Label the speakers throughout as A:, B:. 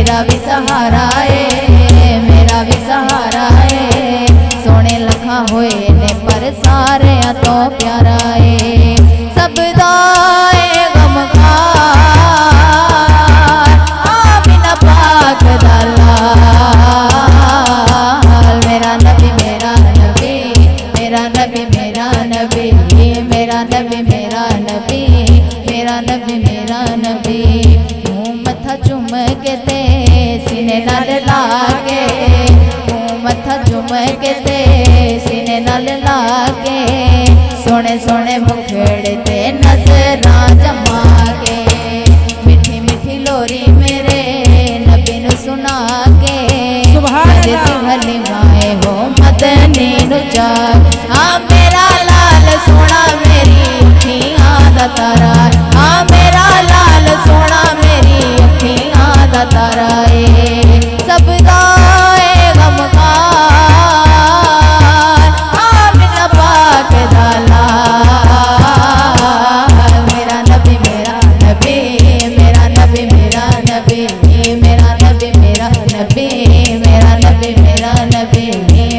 A: मेरा भी सहारा है, मेरा भी सहारा है। सोने लखा होए ने पर सारे तो प्यारा है। सब दाए गमखार आमिना पाक दलाल। मेरा नबी मेरा नबी, मेरा नबी मेरा नबी, मेरा नबी मेरा नबी, मेरा नबी मेरा नबी। मुँह मथा चुम के ते सीने नाल लाके, मुँह मथा चुम के ते सीने नाल लाके, सोने सोने मुखड़े ते नजरां जमा के। मीठी मीठी लोरी मेरे नबी नू सुना के, हली माए हो मदनी नू जाग। हाँ मेरा लाल सोना मेरी अखियां दा तारा, हाँ मेरा लाल सोना मेरी अखियां दा तारा है। सब दाए गमखार आमिना पाक दलाल। मेरा नबी मेरा नबी, मेरा नबी मेरा नबी, मेरा नबी मेरा नबी, मेरा नबी मेरा नबी,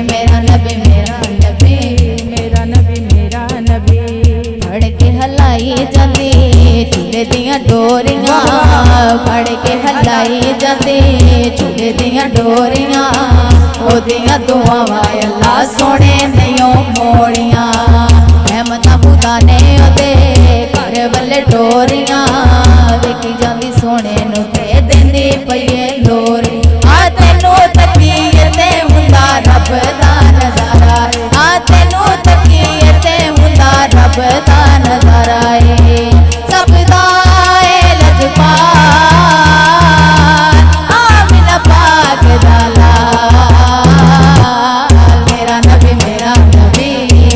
A: मेरा नबी मेरा नबी,
B: मेरा नबी मेरा नबी।
A: फड़ के हलाई जाती चूल्हे दियां डोरियां, फड़ के हलाई जाती चूल्हे दियां डोरियां। ओदियां दुआवां अल्लाह सोने नहीं मोड़ियां। रहमतां खुदा ने ओदे घर वाले डोरियां, वेखी जांदी सोने नू ते देंदी पईए लोरी। आ तेनू तकीए ते हुंदा रब दा नजारा, आ तेनू तकीए ते हुंदा रब दा नजारा है। सब दाए लजपाल आमिना पाक दलाल। मेरा नबी मेरा नबी,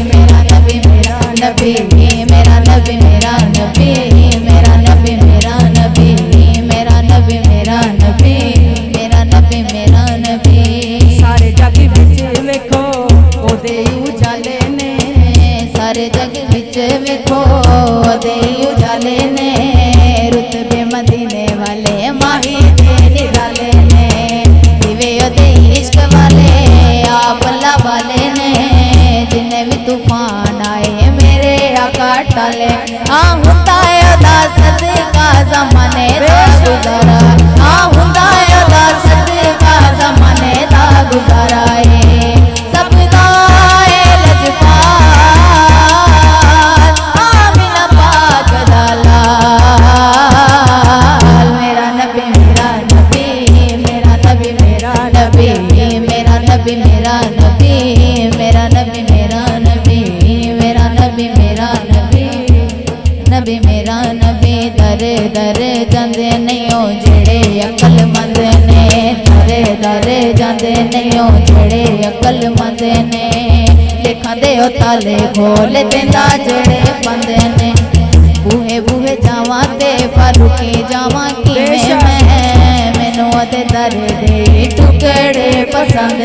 A: मेरा नबी मेरा नबी, मेरा नबी मेरा नबी, मेरा नबी मेरा नबी, मेरा नबी मेरा नबी, मेरा नबी मेरा नबी।
B: सारे जग विच वेखो ओदे उजाले ने,
A: सारे जग विच वेखो ओदे उजाले ने। रुतबे मदीने वाले माही दे निराले ने, दिवे ओदे इश्क वाले आप अल्लाह वाले ने। जिन्ने भी तूफान आए मेरे आका टाले, हाँ हुंदा ओदा सदका ज़माने दा गुज़ारा, हाँ हुंदा ओदा सदका ज़माने दा गुज़ारा है। सब दाए लजपाल आमिना पाक दलाल। मेरा नबी मेरा नबी, मेरा नबी मेरा नबी, मेरा नबी मेरा नबी, मेरा नबी मेरा नबी, मेरा नबी मेरा नबी, नबी मेरा नबी। दर दर जांदे नहीं हो जेड़े अकलमंद ने, दर दर जांदे नहीं हो जेड़े अकलमंद ने। लेखां दे ओ ताले खोल देंदा जेड़े बंद ने। बूहे बूहे जावां ते फारूकी जावां किवें मैं, मैनू ओदे दर दे टुकड़े पसंद।